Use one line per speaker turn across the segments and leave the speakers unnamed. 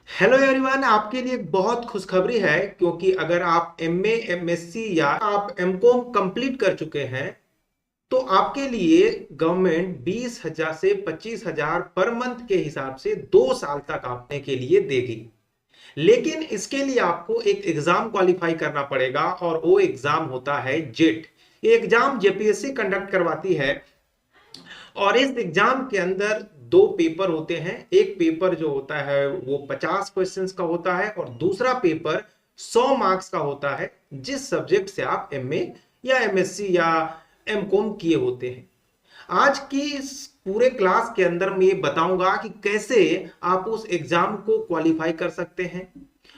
Hello everyone, आपके लिए एक बहुत खुशखबरी है क्योंकि अगर आप एमए, एमएससी या आप एमकॉम कंप्लीट कर चुके हैं तो आपके लिए गवर्नमेंट 20,000 से 25,000 पर मंथ के हिसाब से 2 साल तक आपने के लिए देगी। लेकिन इसके लिए आपको एक एग्जाम क्वालिफाई करना पड़ेगा और वो एग्जाम होता है जेट। ये एग्जाम जेपीएससी कंडक्ट करवाती है और इस एग्जाम के अंदर दो पेपर होते हैं। एक पेपर जो होता है वो 50 क्वेश्चंस का होता है और दूसरा पेपर 100 मार्क्स का होता है, जिस सब्जेक्ट से आप एमए या एमएससी या एमकॉम किए होते हैं। आज की इस पूरे क्लास के अंदर मैं ये बताऊंगा कि कैसे आप उस एग्जाम को क्वालिफाई कर सकते हैं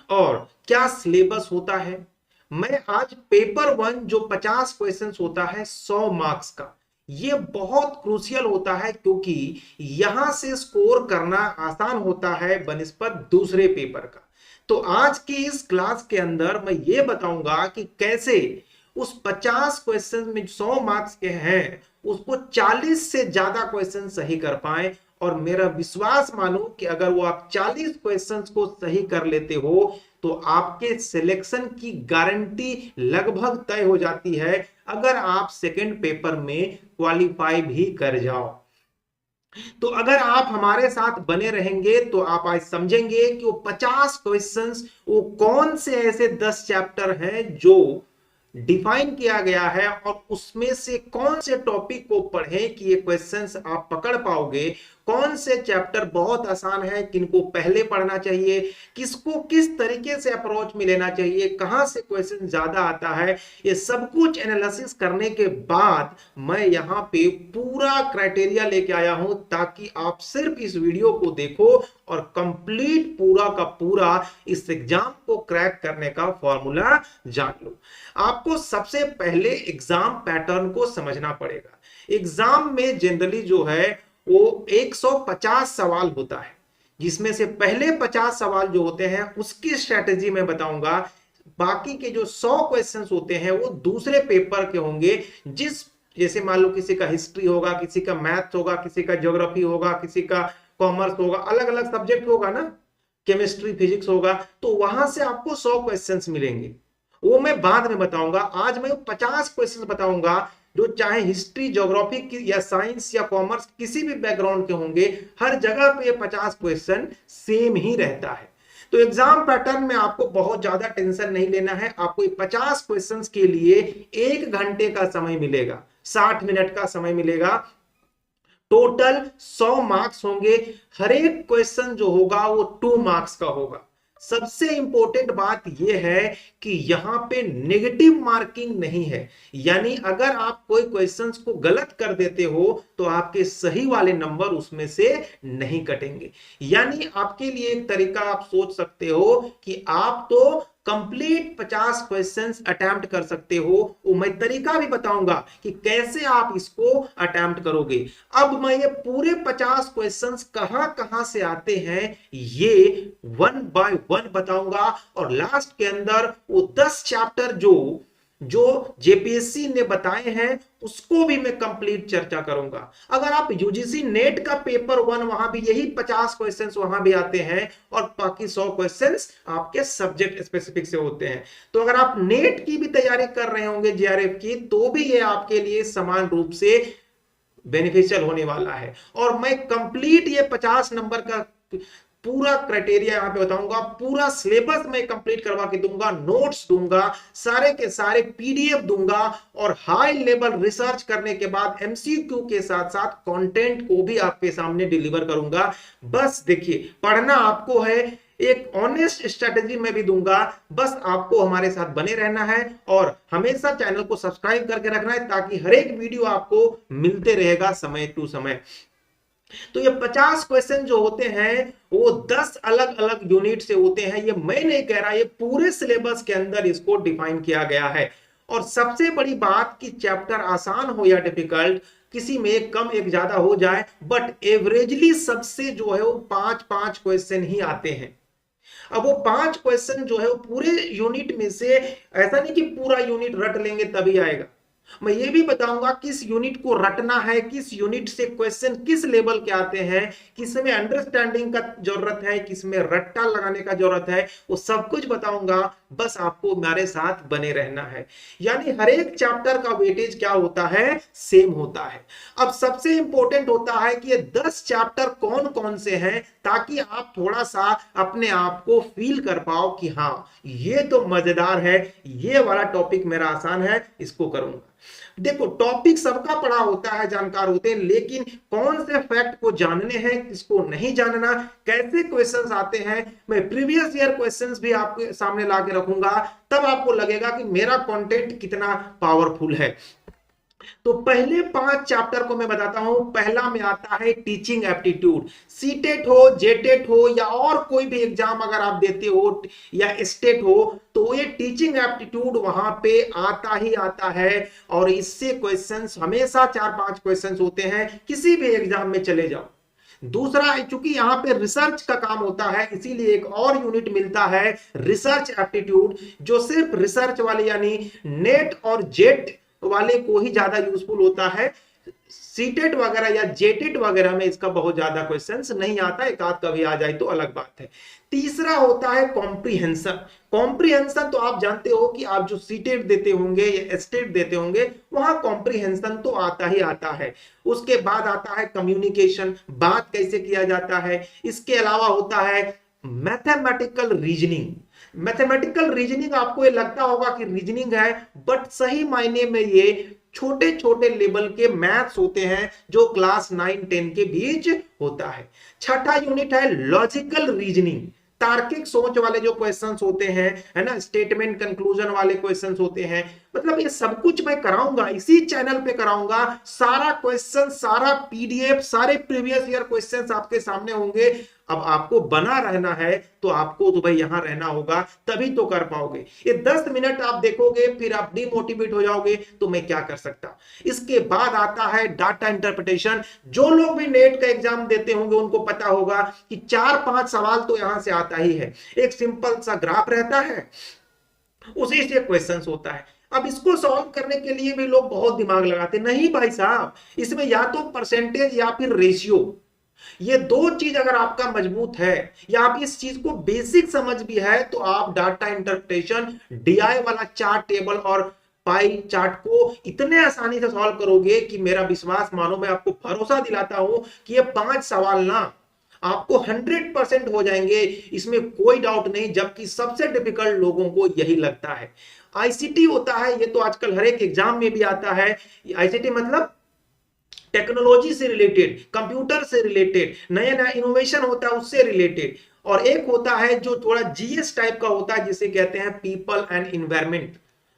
और क्या सिलेबस होता है। मैं आज पेपर वन जो 50 क्वेश्चंस होता है 100 मार्क्स का, ये बहुत क्रूशियल होता है क्योंकि यहां से स्कोर करना आसान होता है बनिस्पत दूसरे पेपर का। तो आज की इस क्लास के अंदर मैं ये बताऊंगा कि कैसे उस 50 क्वेश्चन में 100 मार्क्स के हैं उसको 40 से ज्यादा क्वेश्चन सही कर पाए। और मेरा विश्वास मानो कि अगर वो आप 40 क्वेश्चंस को सही कर लेते हो तो आपके सिलेक्शन की गारंटी लगभग तय हो जाती है, अगर आप सेकंड पेपर में क्वालिफाई भी कर जाओ। तो अगर आप हमारे साथ बने रहेंगे तो आप आज समझेंगे कि वो 50 क्वेश्चंस वो कौन से ऐसे 10 चैप्टर हैं जो डिफाइन किया गया है और उसमें से कौन से टॉपिक को पढ़ें कि ये क्वेश्चंस आप पकड़ पाओगे। कौन से चैप्टर बहुत आसान है, किनको पहले पढ़ना चाहिए, किसको किस तरीके से अप्रोच में लेना चाहिए, कहां से क्वेश्चन ज्यादा आता है, ये सब कुछ एनालिसिस करने के बाद मैं यहाँ पे पूरा क्राइटेरिया लेके आया हूं ताकि आप सिर्फ इस वीडियो को देखो और कंप्लीट पूरा का पूरा इस एग्जाम को क्रैक करने का फॉर्मूला जान लो। आपको सबसे पहले एग्जाम पैटर्न को समझना पड़ेगा। एग्जाम में जनरली जो है वो 150 सवाल होता है, जिसमें से पहले 50 सवाल जो होते हैं उसकी स्ट्रेटेजी मैं बताऊंगा। बाकी के जो 100 क्वेश्चंस होते हैं वो दूसरे पेपर के होंगे, जिस जैसे मान लो किसी का हिस्ट्री होगा, किसी का मैथ्स होगा, किसी का ज्योग्राफी होगा, किसी का कॉमर्स होगा, अलग अलग सब्जेक्ट होगा ना, केमिस्ट्री फिजिक्स होगा, तो वहां से आपको 100 क्वेश्चंस मिलेंगे। वो मैं बाद में बताऊंगा। आज मैं 50 क्वेश्चंस बताऊंगा जो चाहे हिस्ट्री, ज्योग्राफी या साइंस या कॉमर्स किसी भी बैकग्राउंड के होंगे, हर जगह पे ये 50 क्वेश्चन सेम ही रहता है। तो एग्जाम पैटर्न में आपको बहुत ज्यादा टेंशन नहीं लेना है। आपको 50 क्वेश्चंस के लिए 1 घंटे का समय मिलेगा, 60 मिनट का समय मिलेगा। टोटल 100 मार्क्स होंगे। हर एक क्वेश्चन जो होगा वो 2 मार्क्स का होगा। सबसे इंपॉर्टेंट बात यह है कि यहां पे नेगेटिव मार्किंग नहीं है, यानी अगर आप कोई क्वेश्चंस को गलत कर देते हो तो आपके सही वाले नंबर उसमें से नहीं कटेंगे। यानी आपके लिए एक तरीका आप सोच सकते हो कि आप तो कंप्लीट 50 क्वेश्चंस अटेम्प्ट कर सकते हो। वो मैं तरीका भी बताऊंगा कि कैसे आप इसको अटेम्प्ट करोगे। अब मैं ये पूरे 50 क्वेश्चंस कहां कहां से आते हैं ये वन बाय वन बताऊंगा और लास्ट के अंदर वो 10 चैप्टर जो जो जेपीएससी ने बताए हैं उसको भी मैं कंप्लीट चर्चा करूंगा। अगर आप यूजीसी नेट का पेपर वन, वहां भी यही 50 क्वेश्चंस वहां भी आते हैं और बाकी 100 क्वेश्चंस आपके सब्जेक्ट स्पेसिफिक से होते हैं। तो अगर आप नेट की भी तैयारी कर रहे होंगे जेआरएफ की, तो भी ये आपके लिए समान रूप से बेनिफिशियल होने वाला है। और मैं कंप्लीट ये 50 नंबर का पूरा क्राइटेरिया यहां पे बताऊंगा, पूरा सिलेबस मैं कंप्लीट करवा के दूंगा, नोट्स दूंगा, सारे के सारे पीडीएफ दूंगा और हाई लेवल रिसर्च करने के बाद एमसीक्यू के साथ साथ कंटेंट को भी आपके सामने डिलीवर करूंगा। बस देखिए, पढ़ना आपको है, एक ऑनेस्ट स्ट्रेटेजी मैं भी दूंगा। बस आपको हमारे साथ बने रहना है और हमेशा चैनल को सब्सक्राइब करके रखना है ताकि हर एक वीडियो आपको मिलते रहेगा समय टू समय। तो ये 50 क्वेश्चन जो होते हैं वो 10 अलग अलग यूनिट से होते हैं। ये मैं नहीं कह रहा, ये पूरे सिलेबस के अंदर इसको डिफाइन किया गया है। और सबसे बड़ी बात कि चैप्टर आसान हो या डिफिकल्ट, किसी में एक कम एक ज्यादा हो जाए, बट एवरेजली सबसे जो है वो 5-5 क्वेश्चन ही आते हैं। अब वो 5 क्वेश्चन जो है वो पूरे यूनिट में से, ऐसा नहीं कि पूरा यूनिट रट लेंगे तभी आएगा। मैं ये भी बताऊंगा किस यूनिट को रटना है, किस यूनिट से क्वेश्चन किस लेवल के आते हैं, किस में अंडरस्टैंडिंग का जरूरत है, किस में रट्टा लगाने का जरूरत है, वो सब कुछ बताऊंगा। बस आपको मेरे साथ बने रहना है। यानी हर एक चैप्टर का वेटेज क्या होता है, सेम होता है। अब सबसे इंपॉर्टेंट होता है कि ये 10 चैप्टर कौन कौन से हैं, ताकि आप थोड़ा सा अपने आप को फील कर पाओ कि हाँ ये तो मजेदार है, ये वाला टॉपिक मेरा आसान है, इसको करूंगा। देखो टॉपिक सबका पढ़ा होता है, जानकार होते हैं, लेकिन कौन से फैक्ट को जानने हैं, किसको नहीं जानना, कैसे क्वेश्चंस आते हैं, मैं प्रीवियस ईयर क्वेश्चंस भी आपके सामने ला के रखूंगा। तब आपको लगेगा कि मेरा कंटेंट कितना पावरफुल है। तो पहले 5 चैप्टर को मैं बताता हूं। पहला में आता है टीचिंग एप्टीट्यूड। सीटेट हो, जेटेट हो या और कोई भी एग्जाम अगर आप देते हो या स्टेट हो, तो ये टीचिंग एप्टीट्यूड वहां पे आता ही आता है। और इससे क्वेश्चंस हमेशा 4-5 क्वेश्चंस होते हैं, किसी भी एग्जाम में चले जाओ। दूसरा, चूंकि यहां पे रिसर्च का काम होता है, इसीलिए एक और यूनिट मिलता है रिसर्च एप्टीट्यूड, जो सिर्फ रिसर्च वाले यानी नेट और जेट वाले को ही ज्यादा यूजफुल होता है। सीटेट वगैरह या जेटेट वगैरह में इसका बहुत ज्यादा क्वेश्चंस नहीं आता, एक आध कभी आ जाए तो अलग बात है। तीसरा होता है कॉम्प्रिहेंशन। कॉम्प्रिहेंशन तो आप जानते हो कि आप जो सीटेट देते होंगे या स्टेट देते होंगे, वहां कॉम्प्रिहेंशन तो आता ही आता है। उसके बाद आता है कम्युनिकेशन, बात कैसे किया जाता है। इसके अलावा होता है मैथमेटिकल रीजनिंग। मैथमेटिकल रीजनिंग आपको ये लगता होगा कि रीजनिंग है, बट सही मायने में ये छोटे छोटे लेवल के मैथ्स होते हैं, जो क्लास 9-10 के बीच होता है। छठा यूनिट है लॉजिकल रीजनिंग। तार्किक सोच वाले जो क्वेश्चंस होते हैं, है ना, स्टेटमेंट कंक्लूजन वाले क्वेश्चंस होते हैं। मतलब ये सब कुछ मैं कराऊंगा, इसी चैनल पे कराऊंगा। सारा क्वेश्चन, सारा पीडीएफ, सारे प्रीवियस ईयर क्वेश्चंस आपके सामने होंगे। अब आपको बना रहना है तो आपको तो भाई यहां रहना होगा, तभी तो कर पाओगे। ये 10 मिनट आप देखोगे फिर आप डिमोटिवेट हो जाओगे, तो मैं क्या कर सकता। इसके बाद आता है डाटा इंटरप्रिटेशन। जो लोग भी नेट का एग्जाम देते होंगे उनको पता होगा कि 4-5 सवाल तो यहां से आता ही है। एक सिंपल सा ग्राफ रहता है, उसी से क्वेश्चंस होता है। अब इसको सॉल्व करने के लिए भी लोग बहुत दिमाग लगाते नहीं भाई साहब, इसमें या तो परसेंटेज या फिर रेशियो, ये दो चीज अगर आपका मजबूत है या आप इस चीज को बेसिक समझ भी है, तो आप डाटा इंटरप्रिटेशन, डीआई वाला चार्ट टेबल और पाई चार्ट को इतने आसानी से सॉल्व करोगे कि मेरा विश्वास मानो, मैं आपको भरोसा दिलाता हूं कि ये 5 सवाल ना आपको 100% हो जाएंगे, इसमें कोई डाउट नहीं। जबकि सबसे डिफिकल्ट लोगों को यही लगता है। आईसीटी होता है, ये तो आजकल हर एक एग्जाम में भी आता है। आईसीटी मतलब टेक्नोलॉजी से रिलेटेड, कंप्यूटर से रिलेटेड, नया नया इनोवेशन होता है उससे रिलेटेड। और एक होता है जो थोड़ा जीएस टाइप का होता है, जिसे कहते हैं पीपल एंड इन्वायरमेंट।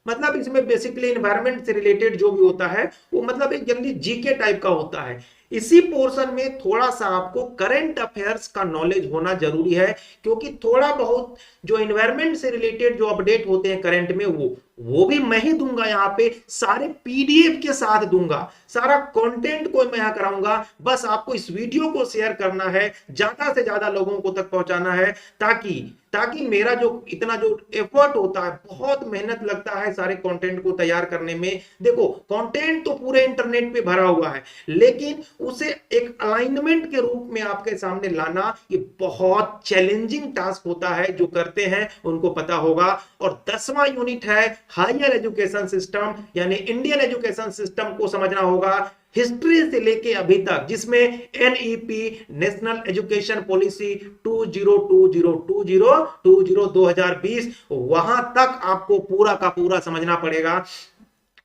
मतलब इसमें बेसिकली इन्वायरमेंट से रिलेटेड जो भी होता है वो मतलब एक जनरली जीके टाइप का होता है। इसी पोर्शन में थोड़ा सा आपको करंट अफेयर्स का नॉलेज होना जरूरी है, क्योंकि थोड़ा बहुत जो इन्वायरमेंट से रिलेटेड जो अपडेट होते हैं करंट में, वो भी मैं ही दूंगा। यहाँ पे सारे पीडीएफ के साथ दूंगा, सारा कंटेंट को मैं यहाँ कराऊंगा। बस आपको इस वीडियो को शेयर करना है, ज्यादा से ज्यादा लोगों को तक पहुंचाना है, ताकि मेरा जो इतना जो एफर्ट होता है, बहुत मेहनत लगता है सारे कंटेंट को तैयार करने में। देखो कंटेंट तो पूरे इंटरनेट पे भरा हुआ है, लेकिन उसे एक अलाइनमेंट के रूप में आपके सामने लाना ये बहुत चैलेंजिंग टास्क होता है। जो करते हैं उनको पता होगा। और 10वां यूनिट है हायर एजुकेशन सिस्टम, यानी इंडियन एजुकेशन सिस्टम को समझना होगा हिस्ट्री से लेके अभी तक, जिसमें एनईपी नेशनल एजुकेशन पॉलिसी 2020 वहां तक आपको पूरा का पूरा समझना पड़ेगा।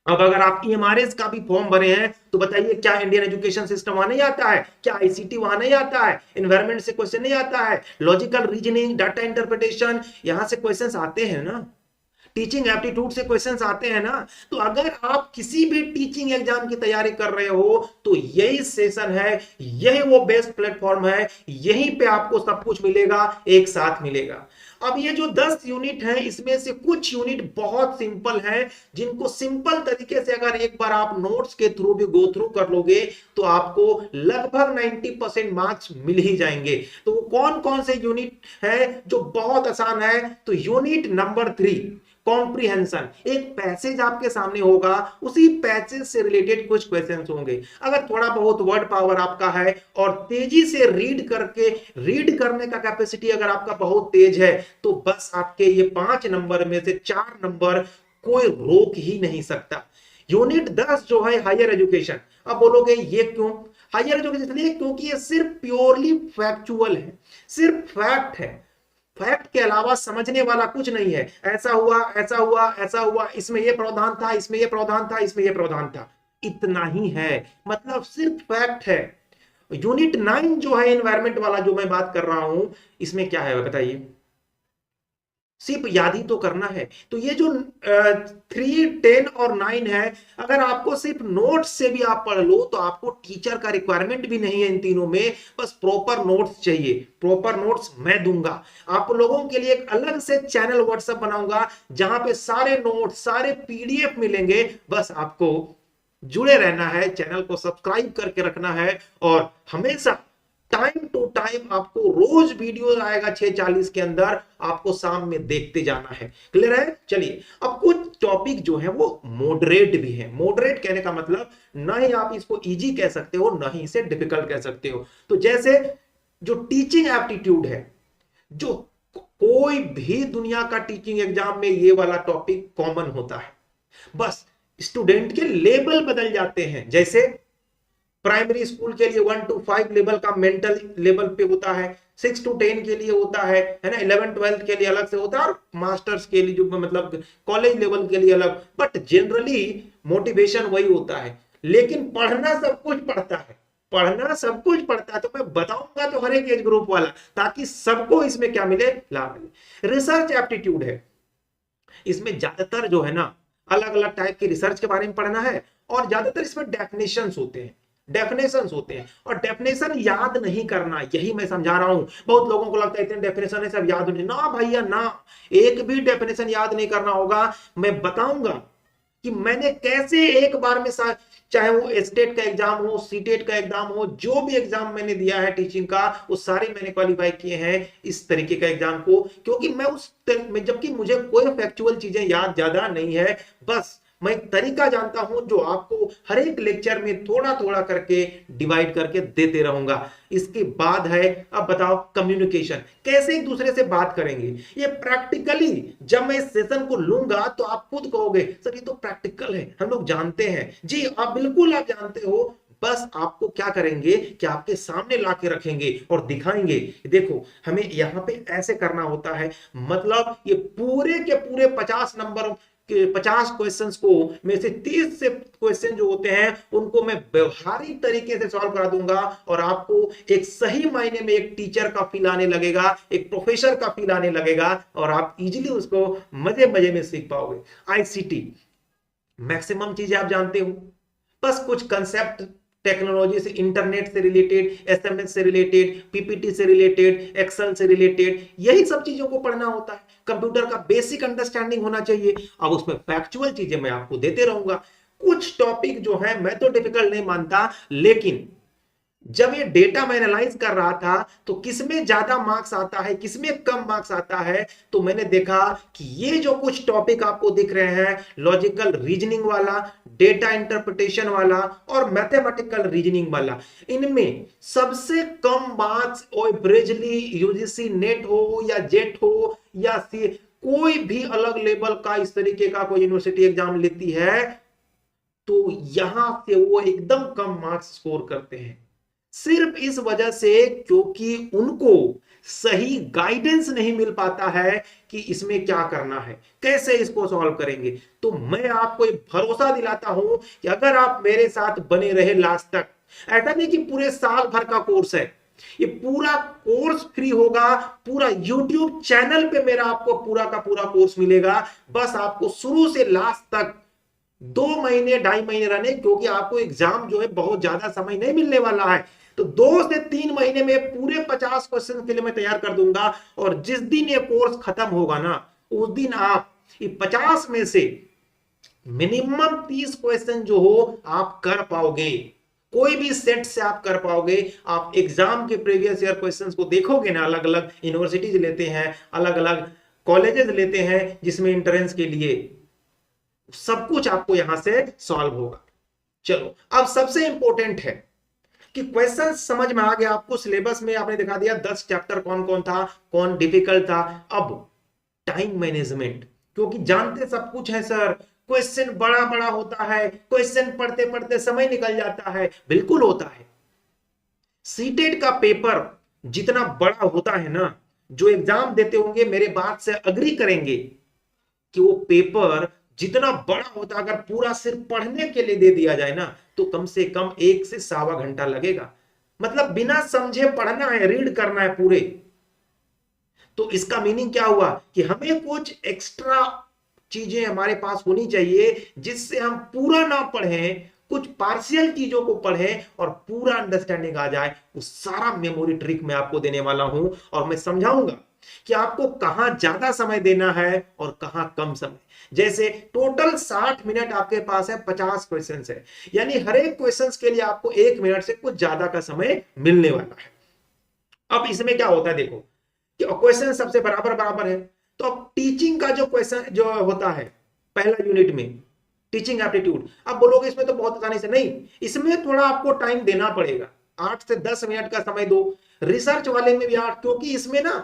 अब अगर आप ईएमआरएस का भी फॉर्म भरे हैं तो बताइए, क्या इंडियन एजुकेशन सिस्टम वहां नहीं आता है? क्या आईसीटी वहां नहीं आता है? एनवायरमेंट से क्वेश्चन नहीं आता है? लॉजिकल रीजनिंग, डाटा इंटरप्रिटेशन, यहां से क्वेश्चंस आते हैं ना। टीचिंग एप्टीट्यूड से क्वेश्चंस आते हैं ना। तो अगर आप किसी भी टीचिंग एग्जाम की तैयारी कर रहे हो तो यही सेशन है, यही वो बेस्ट प्लेटफॉर्म है, यहीं पे आपको सब कुछ मिलेगा, एक साथ मिलेगा। अब ये जो 10 यूनिट है, इसमें से कुछ यूनिट बहुत सिंपल है, जिनको सिंपल तरीके से अगर एक बार आप नोट्स के थ्रू भी गो थ्रू कर लोगे तो आपको लगभग 90% मार्क्स मिल ही जाएंगे। तो कौन कौन से यूनिट है जो बहुत आसान है? तो यूनिट नंबर 3 कॉम्प्रिहेंशन, एक पैसेज आपके सामने होगा, उसी पैसेज से रिलेटेड कुछ क्वेश्चंस होंगे। अगर थोड़ा बहुत वर्ड पावर आपका है और तेजी से रीड करने का कैपेसिटी अगर आपका बहुत तेज है, तो बस आपके ये 5 नंबर में से 4 नंबर कोई रोक ही नहीं सकता। यूनिट 10 जो है हायर एजुकेशन, अब बोलोगे ये क्यों हायर एजुकेशन? इसलिए क्योंकि ये सिर्फ प्योरली फैक्चुअल है, सिर्फ फैक्ट है, फैक्ट के अलावा समझने वाला कुछ नहीं है। ऐसा हुआ, ऐसा हुआ, ऐसा हुआ, इसमें ये प्रावधान था, इसमें ये प्रावधान था, इसमें ये प्रावधान था, इतना ही है, मतलब सिर्फ फैक्ट है। यूनिट 9 जो है एनवायरमेंट वाला जो मैं बात कर रहा हूं, इसमें क्या है बताइए? सिर्फ याद ही तो करना है। तो ये जो 3, 10 और 9 है, अगर आपको सिर्फ नोट्स से भी आप पढ़ लो तो आपको टीचर का रिक्वायरमेंट भी नहीं है इन तीनों में, बस प्रॉपर नोट्स चाहिए। प्रॉपर नोट्स मैं दूंगा आप लोगों के लिए, एक अलग से चैनल व्हाट्सएप बनाऊंगा जहां पे सारे नोट्स, सारे पीडीएफ मिलेंगे। बस आपको जुड़े रहना है, चैनल को सब्सक्राइब करके रखना है और हमेशा टाइम टू टाइम आपको रोज वीडियो आएगा 6:40 के अंदर, आपको शाम में देखते जाना है। क्लियर है? चलिए, अब कुछ टॉपिक जो है वो मॉडरेट भी है। मॉडरेट कहने का मतलब ना ही आप इसको इजी कह सकते हो, ना ही इसे डिफिकल्ट कह सकते हो। तो जैसे जो टीचिंग एप्टीट्यूड है, जो कोई भी दुनिया का टीचिंग एग्जाम में ये वाला टॉपिक कॉमन होता है, बस स्टूडेंट के लेवल बदल जाते हैं। जैसे प्राइमरी स्कूल के लिए 1 to 5 लेवल का मेंटल लेवल पे होता है, 6 to 10 के लिए होता है ना, 11 12 के लिए अलग से होता है, और मास्टर्स के लिए जो मतलब कॉलेज लेवल के लिए अलग, बट जनरली मोटिवेशन वही होता है। लेकिन पढ़ना सब कुछ पढ़ता है, पढ़ना सब कुछ पढ़ता है, तो मैं बताऊंगा तो हर एक एज ग्रुप वाला, ताकि सबको इसमें क्या मिले, लाभ मिले। रिसर्च एप्टीट्यूड है, इसमें ज्यादातर जो है ना अलग अलग टाइप की रिसर्च के बारे में पढ़ना है, और ज्यादातर इसमें डेफिनेशंस होते हैं, डेफिनेशंस होते हैं, और डेफिनेशन याद नहीं करना, यही मैं समझा रहा हूं। बहुत लोगों को लगता है इतने डेफिनेशन है सब याद नहीं, ना भैया ना, एक भी डेफिनेशन याद नहीं करना होगा। मैं बताऊंगा कि मैंने कैसे एक बार में चाहे वो स्टेट का एग्जाम हो, सीटेट का एग्जाम हो, जो भी एग्जाम मैंने दिया है टीचिंग का, वो सारे मैंने क्वालिफाई किए हैं इस तरीके का एग्जाम को, क्योंकि मैं जबकि मुझे कोई फैक्चुअल चीजें याद ज्यादा नहीं है, बस मैं एक तरीका जानता हूं जो आपको हर एक लेक्चर में थोड़ा थोड़ा करके डिवाइड करके देते रहूंगा। इसके बाद है, अब बताओ कम्युनिकेशन, कैसे एक दूसरे से बात करेंगे। ये प्रैक्टिकली जब मैं इस सेशन को लूंगा तो आप खुद कहोगे सर ये तो प्रैक्टिकल है, हम लोग जानते हैं। जी आप बिल्कुल आप जानते हो, बस आपको क्या करेंगे कि आपके सामने लाके रखेंगे और दिखाएंगे, देखो हमें यहाँ पे ऐसे करना होता है। मतलब ये पूरे के पूरे 50 नंबर 50 क्वेश्चंस को में से 30 से क्वेश्चन जो होते हैं उनको मैं व्यवहारिक तरीके से सॉल्व करा दूंगा, और आपको एक सही मायने में एक टीचर का फील आने लगेगा, एक प्रोफेसर का फील आने लगेगा, और आप इजीली उसको मजे मजे में सीख पाओगे। आईसीटी मैक्सिमम चीजें आप जानते हो, बस कुछ कंसेप्ट टेक्नोलॉजी से, इंटरनेट से रिलेटेड, एसएमएस से रिलेटेड, पीपीटी से रिलेटेड, एक्सेल से रिलेटेड, यही सब चीजों को पढ़ना होता है। कंप्यूटर का बेसिक अंडरस्टैंडिंग होना चाहिए। अब उसमें फैक्चुअल चीजें मैं आपको देते रहूंगा। कुछ टॉपिक जो है मैं तो डिफिकल्ट नहीं मानता, लेकिन जब ये डेटा मैं एनालाइज कर रहा था तो किसमें ज्यादा मार्क्स आता है, किसमें कम मार्क्स आता है, तो मैंने देखा कि ये जो कुछ टॉपिक आपको दिख रहे हैं, लॉजिकल रीजनिंग वाला, डेटा इंटरप्रिटेशन वाला और मैथमेटिकल रीजनिंग वाला, इनमें सबसे कम मार्क्स ब्रेजली, यूजीसी नेट हो या जेट हो या कोई भी अलग लेवल का इस तरीके का कोई यूनिवर्सिटी एग्जाम लेती है, तो यहां से वो एकदम कम मार्क्स स्कोर करते हैं, सिर्फ इस वजह से क्योंकि उनको सही गाइडेंस नहीं मिल पाता है कि इसमें क्या करना है, कैसे इसको सॉल्व करेंगे। तो मैं आपको एक भरोसा दिलाता हूं कि अगर आप मेरे साथ बने रहे लास्ट तक, ऐसा नहीं कि पूरे साल भर का कोर्स है, ये पूरा कोर्स फ्री होगा, पूरा YouTube चैनल पे मेरा आपको पूरा का पूरा कोर्स मिलेगा। बस आपको शुरू से लास्ट तक 2 महीने 2.5 महीने रहने, क्योंकि आपको एग्जाम जो है बहुत ज्यादा समय नहीं मिलने वाला है, तो 2 से 3 महीने में पूरे 50 क्वेश्चन के लिए मैं तैयार कर दूंगा। और जिस दिन ये कोर्स खत्म होगा ना, उस दिन आप ये 50 में से मिनिमम 30 क्वेश्चन जो हो आप कर पाओगे, कोई भी सेट से आप कर पाओगे। आप एग्जाम के प्रीवियस ईयर क्वेश्चंस को देखोगे ना, अलग अलग यूनिवर्सिटीज लेते हैं, अलग अलग कॉलेजेस लेते हैं जिसमें एंट्रेंस के लिए, सब कुछ आपको यहां से सॉल्व होगा। चलो अब सबसे इंपॉर्टेंट है कि क्वेश्चन समझ में आ गया आपको, सिलेबस में आपने दिखा दिया 10 चैप्टर कौन कौन था, कौन डिफिकल्ट था। अब टाइम मैनेजमेंट, क्योंकि जानते सब कुछ है सर, क्वेश्चन बड़ा बड़ा होता है, क्वेश्चन पढ़ते पढ़ते समय निकल जाता है, बिल्कुल होता है। सीटेट का पेपर जितना बड़ा होता है ना, जो एग्जाम देते होंगे मेरे बात से अग्री करेंगे कि वो पेपर जितना बड़ा होता, अगर पूरा सिर्फ पढ़ने के लिए दे दिया जाए ना तो कम से कम 1 से सवा घंटा लगेगा। मतलब बिना समझे पढ़ना है, रीड करना है पूरे। तो इसका मीनिंग क्या हुआ कि हमें कुछ एक्स्ट्रा चीजें हमारे पास होनी चाहिए जिससे हम पूरा ना पढ़ें, कुछ पार्शियल चीजों को पढ़ें और पूरा अंडरस्टैंडिंग आ जाए। वो सारा मेमोरी ट्रिक मैं आपको देने वाला हूं और मैं समझाऊंगा कि आपको कहां ज्यादा समय देना है और कहां कम समय। जैसे टोटल 60 मिनट आपके पास है, 50 क्वेश्चन है, यानी हर एक क्वेश्चन के लिए आपको 1 मिनट से कुछ ज्यादा का समय मिलने वाला है। अब इसमें क्या होता है देखो कि क्वेश्चन सबसे बराबर बराबर है, तो अब टीचिंग का जो क्वेश्चन जो होता है पहला यूनिट में, टीचिंग एप्टीट्यूड, अब बोलोगे इसमें तो बहुत आसानी से, नहीं, इसमें थोड़ा आपको टाइम देना पड़ेगा, 8 से 10 मिनट का समय दो। रिसर्च वाले में भी 8, क्योंकि इसमें ना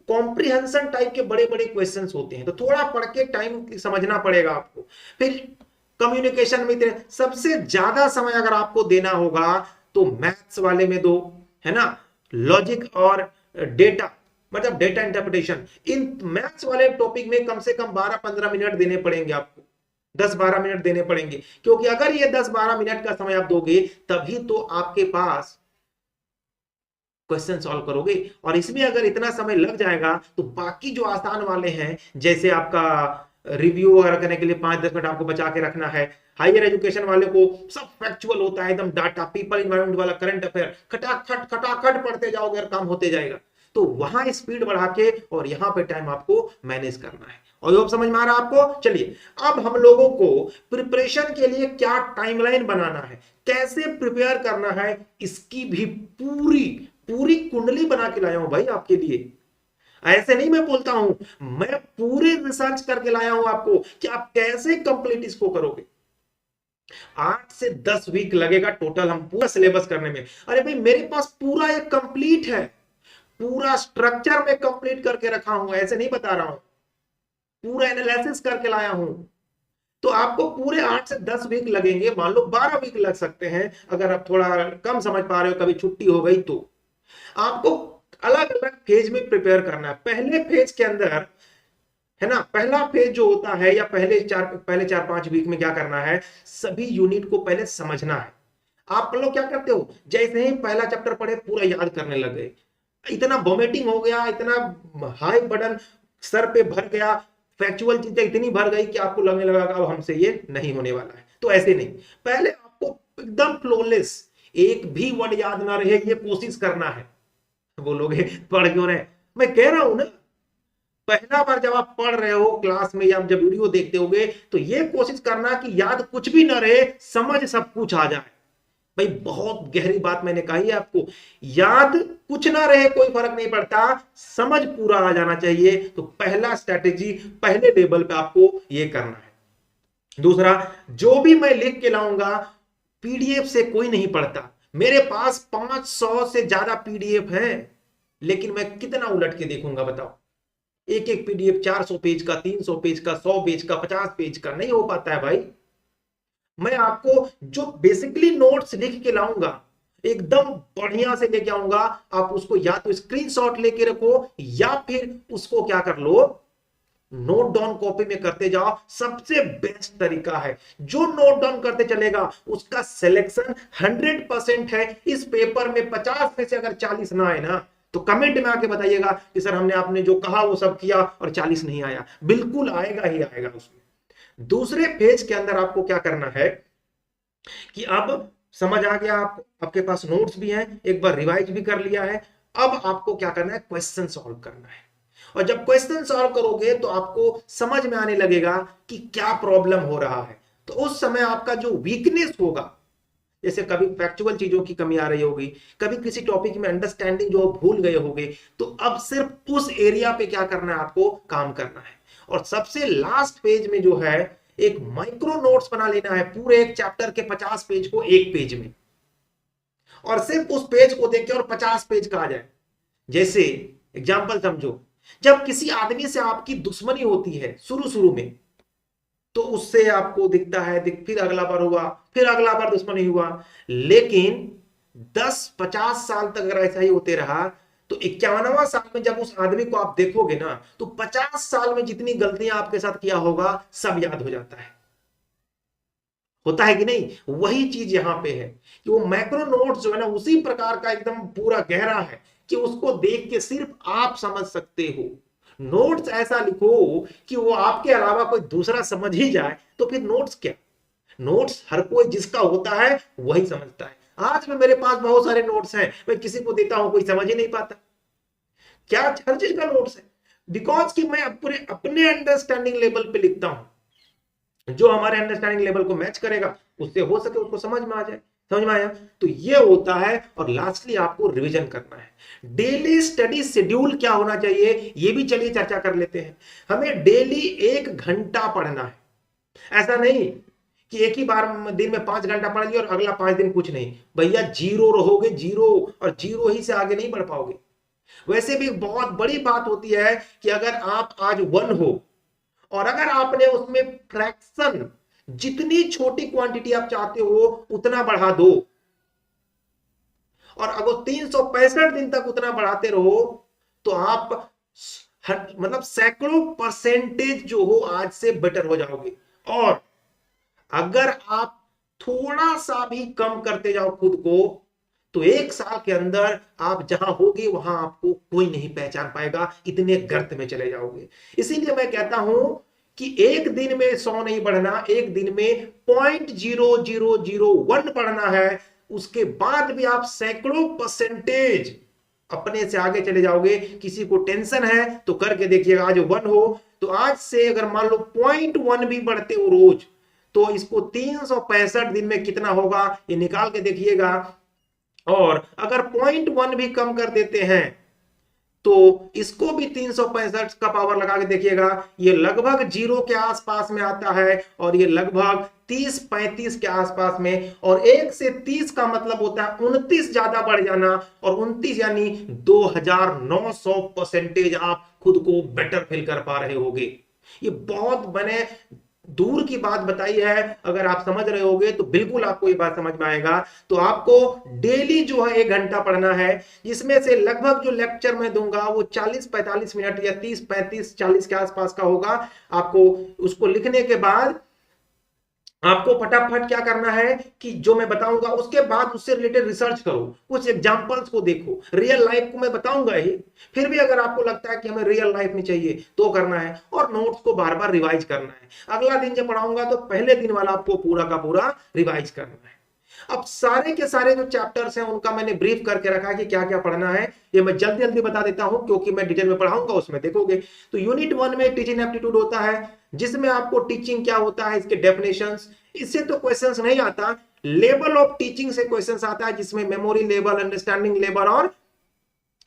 कॉम्प्रिहेंशन टाइप के बड़े बड़े क्वेश्चंस होते हैं, तो थोड़ा पढ़ के टाइम समझना पड़ेगा आपको। फिर कम्युनिकेशन में सबसे ज्यादा समय अगर आपको देना होगा तो मैथ्स वाले में दो, है ना, लॉजिक और डेटा, मतलब डेटा इंटरप्रिटेशन, इन मैथ्स वाले टॉपिक में कम से कम 12-15 मिनट देने पड़ेंगे आपको, 10-12 मिनट देने पड़ेंगे, क्योंकि अगर ये 10-12 मिनट का समय आप दोगे तभी तो आपके पास क्वेश्चन सॉल्व करोगे। और इसमें अगर इतना समय लग जाएगा तो बाकी जो आसान वाले हैं, जैसे आपका रिव्यू वगैरह करने के लिए 5-10 मिनट आपको बचा के रखना है, हायर एजुकेशन वाले को सब फैक्चुअल होता है, एकदम डाटा, पीपल इन्वायरमेंट वाला, करंट अफेयर, खटाखट खटाखट पढ़ते जाओगे और काम होते जाएगा, तो वहां स्पीड बढ़ा के और यहां पे टाइम आपको मैनेज करना है। और ये समझ में आ रहा है आपको? चलिए अब हम लोगों को प्रिपरेशन के लिए क्या टाइमलाइन बनाना है, कैसे प्रिपेयर करना है, इसकी भी पूरी पूरी कुंडली बना के लाया हूं भाई आपके लिए। ऐसे नहीं मैं बोलता हूं, मैं पूरे रिसर्च करके लाया हूं आपको कि आप कैसे कंप्लीट इसको करोगे। 8 से 10 वीक लगेगा टोटल हम पूरा सिलेबस करने में। अरे भाई मेरे पास पूरा एक कंप्लीट है, पूरा स्ट्रक्चर में कंप्लीट करके रखा हूं, ऐसे नहीं बता रहा हूं, पूरा एनालिसिस करके लाया हूं। तो आपको पूरे 8 से 10 वीक लगेंगे, मान लो 12 वीक लग सकते हैं अगर आप थोड़ा कम समझ पा रहे हो, कभी छुट्टी हो गई तो। आपको अलग अलग फेज में प्रिपेयर करना है। पहले फेज के अंदर, है ना, पहला फेज जो होता है या पहले 4-5 वीक में क्या करना है, सभी यूनिट को पहले समझना है। आप लोग क्या करते हो, जैसे ही पहला चैप्टर पढ़े पूरा याद करने लग गए, इतना वॉमिटिंग हो गया, इतना हाई बर्डन सर पे भर गया, फैक्चुअल चीजें इतनी भर गई कि आपको लगने लगा कि अब हमसे ये नहीं होने वाला है। तो ऐसे नहीं, पहले आपको एकदम फ्लोलेस, एक भी वर्ड याद ना रहे ये कोशिश करना है। बोलोगे पढ़ क्यों रहे, मैं कह रहा हूं ना, पहला बार जब आप पढ़ रहे हो क्लास में या जब वीडियो देखते होगे तो ये कोशिश करना कि याद कुछ भी ना रहे, समझ सब कुछ आ जाए। भाई बहुत गहरी बात मैंने कही है आपको, याद कुछ ना रहे कोई फर्क नहीं पड़ता, समझ पूरा आ जाना चाहिए। तो पहला स्ट्रेटेजी पहले लेवल पे आपको ये करना है। दूसरा, जो भी मैं लिख के लाऊंगा पीडीएफ से कोई नहीं पढ़ता, मेरे पास 500 से ज्यादा पीडीएफ है, लेकिन मैं कितना उलट के देखूंगा बताओ। एक एक पीडीएफ 400 पेज का, 300 पेज का, 100 पेज का, 50 पेज का नहीं हो पाता है भाई। मैं आपको जो बेसिकली नोट्स लिख के लाऊंगा एकदम बढ़िया से लेके आऊंगा, आप उसको या तो स्क्रीनशॉट लेके रखो या फिर उसको क्या कर लो, नोट डाउन कॉपी में करते जाओ। सबसे बेस्ट तरीका है, जो नोट डाउन करते चलेगा उसका सिलेक्शन 100% है। इस पेपर में 50 में से अगर 40 ना आए ना तो कमेंट में आके बताइएगा कि सर हमने आपने जो कहा वो सब किया और 40 नहीं आया, बिल्कुल आएगा ही आएगा उसमें। दूसरे पेज के अंदर आपको क्या करना है कि अब समझ आ गया, आपके पास नोट्स भी हैं, एक बार रिवाइज भी कर लिया है, अब आपको क्या करना है, क्वेश्चन सॉल्व करना है। और जब क्वेश्चन सॉल्व करोगे तो आपको समझ में आने लगेगा कि क्या प्रॉब्लम हो रहा है। तो उस समय आपका जो वीकनेस होगा, जैसे कभी फैक्चुअल चीजों की कमी आ रही होगी, कभी किसी टॉपिक में अंडरस्टैंडिंग जो भूल गए होगे, तो अब सिर्फ उस एरिया पे क्या करना है, आपको काम करना है। और सबसे लास्ट पेज में जो है एक माइक्रो नोट्स बना लेना है, पूरे एक चैप्टर के 50 पेज को एक पेज में, और सिर्फ उस पेज को देख के और 50 पेज का आ जाए। जैसे एग्जाम्पल समझो, जब किसी आदमी से आपकी दुश्मनी होती है शुरू शुरू में, तो उससे आपको दिखता है फिर अगला बार हुआ, फिर अगला बार दुश्मनी हुआ, लेकिन 10-50 साल तक अगर ऐसा ही होते रहा, तो 51वां साल में जब उस आदमी को आप देखोगे ना, तो 50 साल में जितनी गलतियां आपके साथ किया होगा सब याद हो जाता है। होता है कि नहीं? वही चीज यहां पे है कि वो मैक्रो नोट्स जो है ना, उसी प्रकार का एकदम पूरा गहरा है कि उसको देख के सिर्फ आप समझ सकते हो। नोट्स ऐसा लिखो कि वो आपके अलावा कोई दूसरा समझ ही जाए, तो फिर नोट्स क्या? नोट्स हर कोई जिसका होता है वही समझता है। आज में मेरे पास बहुत सारे नोट्स हैं, मैं किसी को देता हूं, कोई समझ ही नहीं पाता। क्या हर चीज का नोट्स है? बिकॉज कि मैं पूरे अपने अंडरस्टैंडिंग लेवल पे लिखता हूं, जो हमारे अंडरस्टैंडिंग लेवल को मैच करेगा, उससे हो सके उसको समझ में आ जाए। समझ में आया? तो ये होता है। और लास्टली आपको रिवीजन करना है। डेली स्टडी शेड्यूल क्या होना चाहिए, ये भी चलिए चर्चा कर लेते हैं। हमें डेली 1 घंटा पढ़ना है। ऐसा नहीं कि एक ही बार दिन में 5 घंटा पढ़ लिया और अगला 5 दिन कुछ नहीं। भैया जीरो रहोगे, जीरो, और जीरो ही से आगे नहीं बढ़ पाओगे। वैसे भी बहुत बड़ी बात होती है कि अगर आप आज 1 हो, और अगर आपने उसमें फ्रैक्शन, जितनी छोटी क्वांटिटी आप चाहते हो उतना बढ़ा दो, और अगर 365 दिन तक उतना बढ़ाते रहो, तो आप मतलब सैकड़ों परसेंटेज जो हो आज से बेटर हो जाओगे। और अगर आप थोड़ा सा भी कम करते जाओ खुद को, तो 1 साल के अंदर आप जहां होगे वहां आपको कोई नहीं पहचान पाएगा, इतने गर्त में चले जाओगे। इसीलिए मैं कहता हूं कि एक दिन में 100 नहीं बढ़ना, एक दिन में 0.0001 पढ़ना है। उसके बाद भी आप सैकड़ों परसेंटेज अपने से आगे चले जाओगे। किसी को टेंशन है तो करके देखिएगा, आज 1 हो तो आज से अगर मान लो 0.1 भी बढ़ते हो रोज, तो इसको 365 दिन में कितना होगा ये निकाल के देखिएगा। और अगर 0.1 भी कम कर देते हैं तो इसको भी 365 का पावर लगा के देखिएगा, ये लगभग 0 के आसपास में आता है, और ये लगभग 30-35 के आसपास में। और 1 से 30 का मतलब होता है 29 ज्यादा बढ़ जाना, और 29 यानी 2900 परसेंटेज आप खुद को बेटर फील कर पा रहे होगे। ये बहुत मैंने दूर की बात बताई है। अगर आप समझ रहे होगे तो बिल्कुल आपको ये बात समझ में आएगा। तो आपको डेली जो है 1 घंटा पढ़ना है, जिसमें से लगभग जो लेक्चर मैं दूंगा वो 40-45 मिनट या 30-35-40 के आसपास का होगा। आपको उसको लिखने के बाद आपको फटाफट क्या करना है कि जो मैं बताऊंगा उसके बाद उससे रिलेटेड रिसर्च करो, कुछ एग्जांपल्स को देखो। रियल लाइफ को मैं बताऊंगा ही, फिर भी अगर आपको लगता है कि हमें रियल लाइफ में चाहिए तो करना है। और नोट्स को बार बार रिवाइज करना है। अगला दिन जब पढ़ाऊंगा तो पहले दिन वाला आपको पूरा का पूरा रिवाइज करना है। अब सारे के सारे जो चैप्टर्स हैं उनका मैंने ब्रीफ करके रखा है कि क्या क्या पढ़ना है। ये मैं जल्दी जल्दी बता देता हूं क्योंकि मैं डिटेल में पढ़ाऊंगा, उसमें देखोगे। तो यूनिट 1 में टीचिंग एप्टीट्यूड होता है, जिसमें आपको टीचिंग क्या होता है इसके डेफिनेशंस, इससे तो क्वेश्चंस नहीं आता। लेवल ऑफ टीचिंग से क्वेश्चंस आता है, जिसमें मेमोरी लेवल, अंडरस्टैंडिंग लेवल और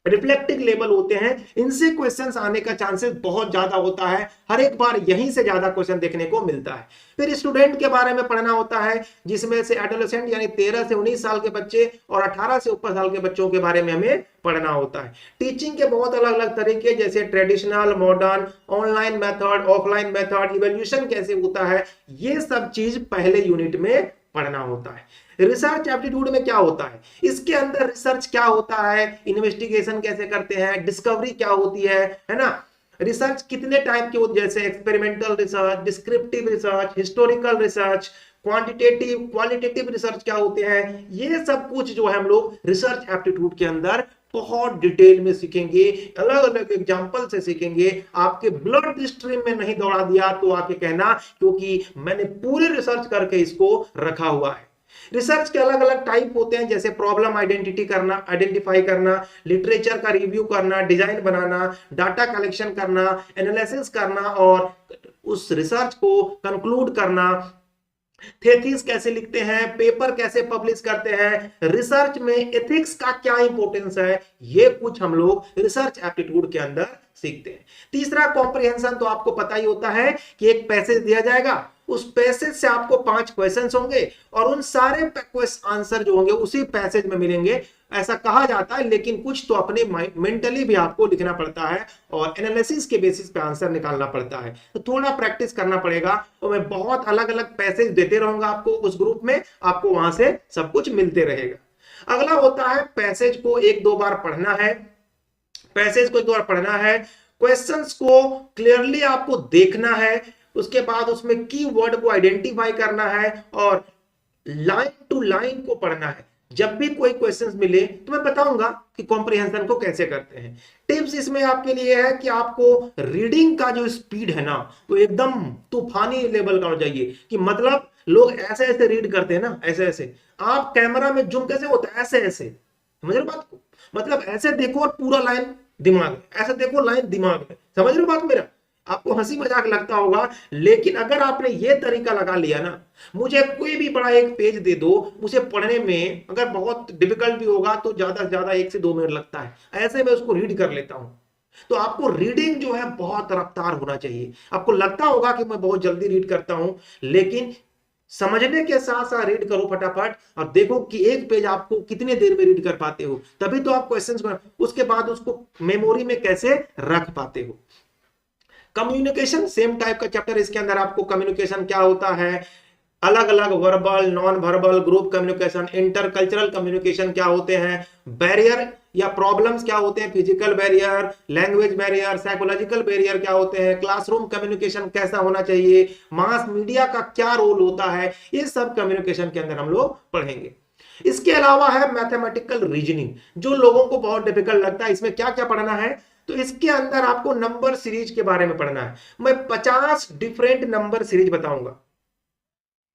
रिफ्लेक्टिव लेवल होते हैं। इनसे क्वेश्चंस आने का चांसेस बहुत ज्यादा होता है, हर एक बार यहीं से ज्यादा क्वेश्चन देखने को मिलता है। फिर स्टूडेंट के बारे में पढ़ना होता है, जिसमें से एडोलेसेंट यानी 13 से 19 साल के बच्चे और 18 से ऊपर साल के बच्चों के बारे में हमें पढ़ना होता है। टीचिंग के बहुत अलग अलग तरीके, जैसे traditional, modern, online method, offline method, evolution कैसे होता है, ये सब चीज पहले यूनिट में पढ़ना होता है। रिसर्च एप्टीट्यूड में क्या होता है, इसके अंदर रिसर्च क्या होता है, इन्वेस्टिगेशन कैसे करते हैं, डिस्कवरी क्या होती है ना। रिसर्च कितने टाइप के होते हैं, जैसे experimental research, descriptive research, historical research, quantitative, qualitative research क्या होते हैं। ये सब कुछ जो है हम लोग रिसर्च एप्टीट्यूड के अंदर बहुत डिटेल में सीखेंगे, अलग अलग एग्जांपल से सीखेंगे। आपके ब्लड स्ट्रीम में नहीं दौड़ा दिया तो आके कहना, क्योंकि मैंने पूरे रिसर्च करके इसको रखा हुआ है। रिसर्च के अलग अलग टाइप होते हैं, जैसे प्रॉब्लम आइडेंटिफाई करना, लिटरेचर का रिव्यू करना, डिजाइन बनाना, डाटा कलेक्शन करना, एनालिसिस करना और उस रिसर्च को कंक्लूड करना, थेसिस कैसे लिखते हैं, पेपर कैसे पब्लिश करते हैं, रिसर्च में एथिक्स का क्या इंपॉर्टेंस है, ये कुछ हम लोग रिसर्च एप्टीट्यूड के अंदर सीखते हैं। तीसरा कॉम्प्रिहेंशन, तो आपको पता ही होता है कि एक पैसेज दिया जाएगा, उस पैसेज से आपको 5 क्वेश्चंस होंगे और उन सारे आंसर जो होंगे उसी पैसेज में मिलेंगे, ऐसा कहा जाता है। लेकिन कुछ तो अपने मेंटली भी आपको लिखना पड़ता है और एनालिसिस के बेसिस पे आंसर निकालना पड़ता है, तो थोड़ा प्रैक्टिस करना पड़ेगा। तो मैं बहुत अलग अलग पैसेज देते रहूंगा आपको उस ग्रुप में, आपको वहां से सब कुछ मिलते रहेगा। अगला होता है पैसेज को 1-2 बार पढ़ना है, पैसेज को 1-2 बार पढ़ना है, क्वेश्चंस को क्लियरली आपको देखना है, उसके बाद उसमें की वर्ड को आइडेंटिफाई करना है और लाइन टू लाइन को पढ़ना है। जब भी कोई क्वेश्चंस मिले तो मैं बताऊंगा कि कॉम्प्रिहेंशन को कैसे करते हैं। टिप्स इसमें आपके लिए है कि आपको रीडिंग का जो स्पीड है ना वो एकदम तूफानी लेवल का होना चाहिए, कि मतलब लोग ऐसे ऐसे रीड करते हैं ना, ऐसे ऐसे, आप कैमरा में जूम कैसे होता है, ऐसे ऐसे, समझ रहे हो बात को, मतलब ऐसे देखो और पूरा लाइन दिमाग में, ऐसे देखो लाइन दिमाग में, समझ रहे हो बात मेरा। आपको हंसी मजाक लगता होगा, लेकिन अगर आपने ये तरीका लगा लिया ना, मुझे कोई भी बड़ा एक पेज दे दो, मुझे पढ़ने में अगर बहुत डिफिकल्ट भी होगा तो ज्यादा से ज्यादा 1 से 2 मिनट लगता है, ऐसे मैं उसको रीड कर लेता हूं। तो आपको रीडिंग जो है बहुत रफ्तार होना चाहिए। आपको लगता होगा कि मैं बहुत जल्दी रीड करता हूं, लेकिन समझने के साथ साथ रीड करो फटाफट और देखो कि एक पेज आपको कितने देर में रीड कर पाते हो, तभी तो आप क्वेश्चंस उसके बाद उसको मेमोरी में कैसे रख पाते हो। कम्युनिकेशन सेम टाइप का चैप्टर, इसके अंदर आपको कम्युनिकेशन क्या होता है, अलग अलग verbal, non verbal, group communication, intercultural communication क्या होते हैं, बैरियर या प्रॉब्लम्स क्या होते हैं, physical barrier, language barrier, psychological barrier क्या होते हैं, क्लासरूम कम्युनिकेशन कैसा होना चाहिए, मास मीडिया का क्या रोल होता है, ये सब कम्युनिकेशन के अंदर हम लोग पढ़ेंगे। इसके अलावा है मैथमेटिकल रीजनिंग, जो लोगों को बहुत डिफिकल्ट लगता है। इसमें क्या क्या पढ़ना है, तो इसके अंदर आपको नंबर सीरीज के बारे में पढ़ना है। मैं 50 डिफरेंट नंबर सीरीज बताऊंगा।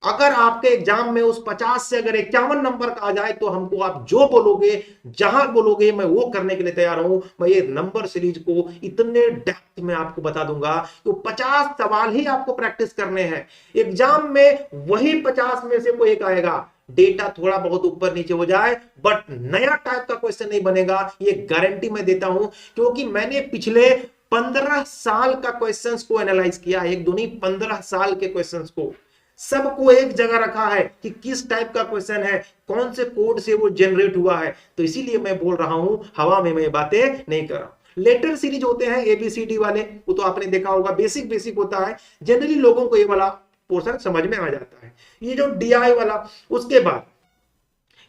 अगर आपके एग्जाम में उस 50 से अगर 51 नंबर का आ जाए तो हमको आप जो बोलोगे, जहां बोलोगे, मैं वो करने के लिए तैयार हूं। मैं ये नंबर सीरीज को इतने डेप्थ में आपको बता दूंगा कि 50 सवाल ही आपको प्रैक्टिस करने हैं। एग्जाम में वही 50 में से कोई एक आएगा, डेटा थोड़ा बहुत ऊपर नीचे हो जाए, बट नया टाइप का क्वेश्चन नहीं बनेगा, ये गारंटी मैं देता हूं, क्योंकि मैंने पिछले 15 साल का क्वेश्चंस को एनालाइज किया, एक दो नहीं 15 साल के क्वेश्चंस को, सबको एक जगह रखा है कि किस टाइप का क्वेश्चन है, कौन से कोड से वो जनरेट हुआ है। तो इसीलिए मैं बोल रहा हूं, हवा में मैं बातें नहीं कर रहा हूं। लेटर सीरीज होते हैं एबीसीडी वाले, वो तो आपने देखा होगा, बेसिक बेसिक होता है, जनरली लोगों को ये वाला पोर्शन समझ में आ जाता है। ये जो डीआई वाला, उसके बाद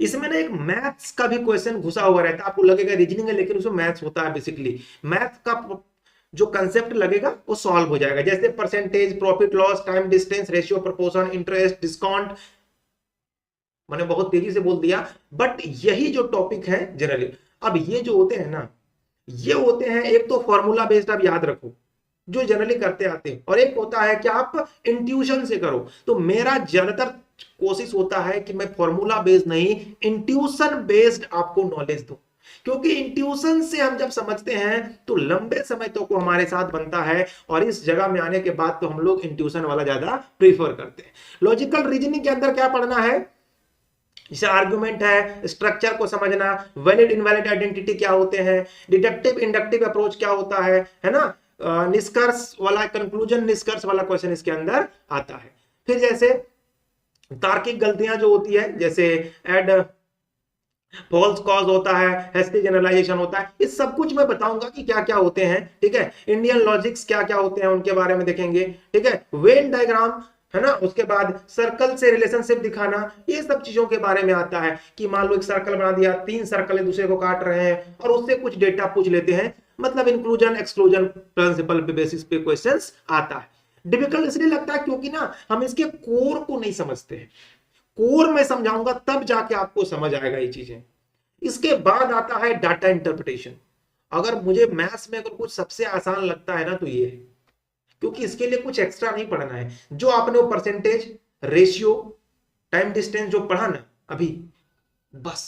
इसमें ना एक मैथ्स का भी क्वेश्चन घुसा हुआ रहता है। आपको लगेगा रीजनिंग है, लेकिन उसमें मैथ्स होता है। बेसिकली मैथ का जो कंसेप्ट लगेगा वो सॉल्व हो जाएगा, जैसे percentage, profit loss, time distance, ratio, proportion, interest, discount. मैंने बहुत तेजी से बोल दिया, बट यही जो टॉपिक है जनरली। अब ये जो होते हैं ना, ये होते हैं एक तो फॉर्मूला बेस्ड, आप याद रखो, जो जनरली करते आते हैं, और एक होता है कि आप इंट्यूशन से करो। तो मेरा ज्यादातर कोशिश होता है कि मैं फॉर्मूला बेस्ड नहीं, इंट्यूशन बेस्ड आपको नॉलेज दूं, क्योंकि इंट्यूशन से हम जब समझते हैं तो लंबे समय तक को हमारे साथ बनता है, और इस जगह में आने के बाद तो हम लोग इंट्यूशन वाला ज्यादा प्रीफर करते हैं। लॉजिकल रीजनिंग के अंदर क्या पढ़ना है, जैसे आर्गुमेंट है, स्ट्रक्चर को समझना, वैलिड इनवैलिड आइडेंटिटी क्या होते हैं, डिडक्टिव इंडक्टिव अप्रोच क्या होता है ना, निष्कर्ष वाला, कंक्लूजन निष्कर्ष वाला क्वेश्चन इसके अंदर आता है। फिर जैसे तार्किक गलतियां जो होती है, जैसे एड फॉल्स कॉज होता है, हेस्टी जनरलाइजेशन होता है, इस सब कुछ मैं बताऊंगा कि क्या क्या होते हैं। ठीक है, इंडियन लॉजिक्स क्या क्या होते हैं उनके बारे में देखेंगे। ठीक है, वेन डायग्राम है ना, उसके बाद सर्कल से रिलेशनशिप दिखाना, ये सब चीजों के बारे में आता है कि मान लो एक सर्कल बना दिया, 3 सर्कल एक दूसरे को काट रहे हैं और उससे कुछ डेटा पूछ लेते हैं, मतलब इंक्लूजन एक्सक्लूजन प्रिंसिपल पे बेसिस पे क्वेश्चंस आता है। डिफिकल्ट इसलिए लगता है क्योंकि ना हम इसके कोर को नहीं समझते हैं। कोर में समझाऊंगा तब जाके आपको समझ आएगा ये चीजें। इसके बाद आता है डाटा इंटरप्रिटेशन। अगर मुझे मैथ्स में अगर कुछ सबसे आसान लगता है ना तो ये है, क्योंकि इसके लिए कुछ एक्स्ट्रा नहीं पढ़ना है। जो आपने वो परसेंटेज, रेशियो, टाइम डिस्टेंस जो पढ़ा ना अभी, बस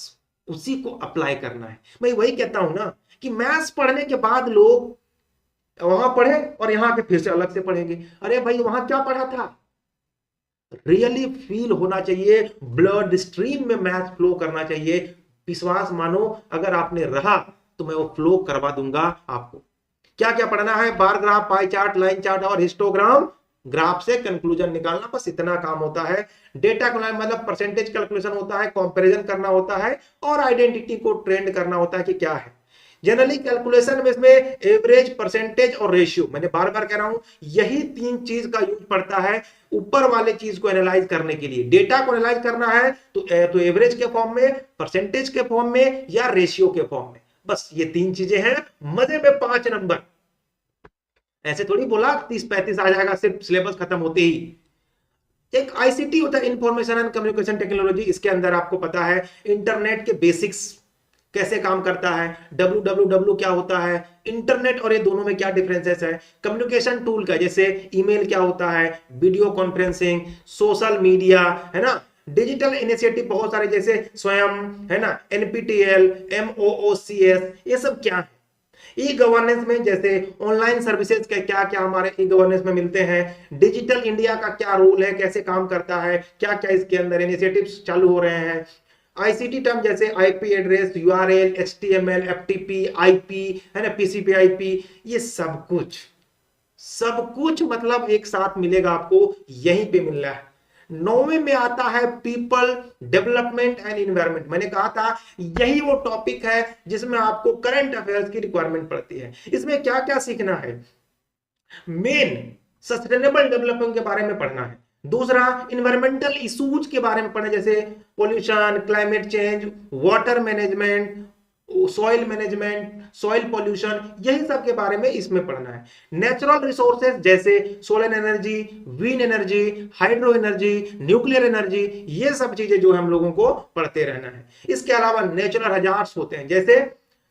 उसी को अप्लाई करना है। मैं वही कहता हूं ना कि मैथ्स पढ़ने के बाद लोग वहां पढ़े और यहां के फिर से अलग से पढ़ेंगे, अरे भाई वहां क्या पढ़ा था, रियली फील होना चाहिए, ब्लड स्ट्रीम में मैथ फ्लो करना चाहिए। विश्वास मानो, अगर आपने रहा तो मैं वो फ्लो करवा दूंगा आपको। क्या क्या पढ़ना है? Bar graph, pie chart, line chart और हिस्टोग्राम। ग्राफ से कंक्लूजन निकालना, बस इतना काम होता है। डेटा मतलब परसेंटेज कैलकुलेशन होता है, कंपैरिजन करना होता है और आइडेंटिटी को ट्रेंड करना होता है कि क्या है। जनरली कैलकुलेशन में इसमें एवरेज, परसेंटेज और रेशियो, मैंने बार बार कह रहा हूं, यही तीन चीज का यूज पड़ता है ऊपर वाले चीज को एनालाइज करने के लिए। डेटा को एनालाइज करना है तो एवरेज के फॉर्म में, परसेंटेज के फॉर्म में या रेशियो के फॉर्म में। बस ये तीन चीजें हैं। मजे में 5 नंबर। ऐसे थोड़ी बोला 30-35 आ जाएगा सिर्फ सिलेबस खत्म होते ही। एक आईसीटी होता है, इंफॉर्मेशन एंड कम्युनिकेशन टेक्नोलॉजी। इसके अंदर आपको पता है इंटरनेट के बेसिक्स कैसे काम करता है, www क्या होता है, इंटरनेट और ये दोनों में क्या डिफरेंसेस है, कम्युनिकेशन टूल का जैसे ईमेल क्या होता है, वीडियो कॉन्फ्रेंसिंग, सोशल मीडिया, है ना, डिजिटल इनिशिएटिव बहुत सारे जैसे स्वयं, है ना, एनपीटीएल, MOOCs, ये सब क्या है। ई गवर्नेंस में जैसे ऑनलाइन सर्विसेज के क्या क्या हमारे ई गवर्नेंस में मिलते हैं, डिजिटल इंडिया का क्या रोल है, कैसे काम करता है, क्या क्या इसके अंदर इनिशिएटिव्स चालू हो रहे हैं। आईसीटी टर्म जैसे IP address, URL, HTML, FTP, IP, है ना, पीसीपी आईपी, ये सब कुछ मतलब एक साथ मिलेगा आपको, यहीं पे मिल रहा है। 9वें में आता है पीपल डेवलपमेंट एंड इन्वायरमेंट। मैंने कहा था यही वो टॉपिक है जिसमें आपको करंट अफेयर्स की रिक्वायरमेंट पड़ती है। इसमें क्या क्या सीखना है? मेन सस्टेनेबल डेवलपमेंट के बारे में पढ़ना है। दूसरा इन्वायरमेंटल इश्यूज के बारे में पढ़ना, जैसे pollution, climate change, water management, soil management, soil pollution, यही सब के बारे में इसमें पढ़ना है। नेचुरल रिसोर्सेज जैसे solar energy, wind energy, hydro energy, nuclear energy, ये सब चीजें जो हम लोगों को पढ़ते रहना है। इसके अलावा नेचुरल हजार्ड्स होते हैं जैसे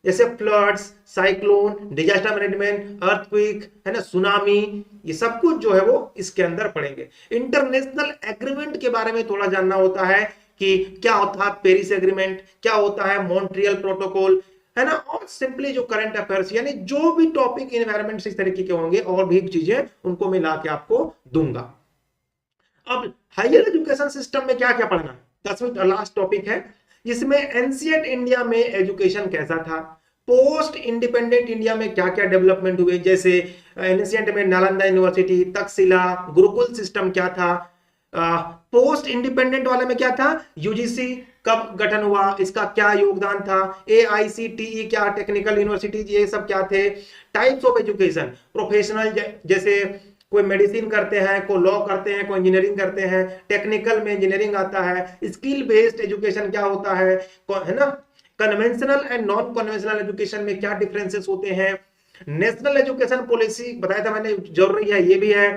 जैसे floods, cyclone, disaster management, earthquake, है ना, सुनामी, ये सब कुछ जो है वो इसके अंदर पढ़ेंगे। इंटरनेशनल एग्रीमेंट के बारे में थोड़ा जानना होता है कि क्या होता है पेरिस एग्रीमेंट, क्या होता है मॉन्ट्रियल प्रोटोकॉल, है ना, और सिंपली जो करंट अफेयर्स यानी जो भी टॉपिक इन्वायरमेंट इस तरीके के होंगे और भी चीजें उनको मिला के आपको दूंगा। अब हायर एजुकेशन सिस्टम में क्या क्या पढ़ना है, 10वीं लास्ट टॉपिक है, जिसमें एंशिएंट इंडिया में एजुकेशन कैसा था, पोस्ट इंडिपेंडेंट इंडिया में क्या क्या डेवलपमेंट हुए, जैसे एंशिएंट में नालंदा यूनिवर्सिटी, तक्षशिला, गुरुकुल सिस्टम क्या था, पोस्ट इंडिपेंडेंट वाले में क्या था, यूजीसी कब गठन हुआ, इसका क्या योगदान था, AICTE क्या, टेक्निकल यूनिवर्सिटीज ये सब क्या थे, टाइप्स ऑफ एजुकेशन, प्रोफेशनल जैसे कोई मेडिसिन करते हैं, कोई लॉ करते हैं, कोई इंजीनियरिंग करते हैं, टेक्निकल में इंजीनियरिंग आता है, स्किल बेस्ड एजुकेशन क्या होता है ना, conventional and non conventional education में क्या डिफरेंसेस होते हैं, नेशनल एजुकेशन पॉलिसी बताया था मैंने जरूरी है, ये भी है,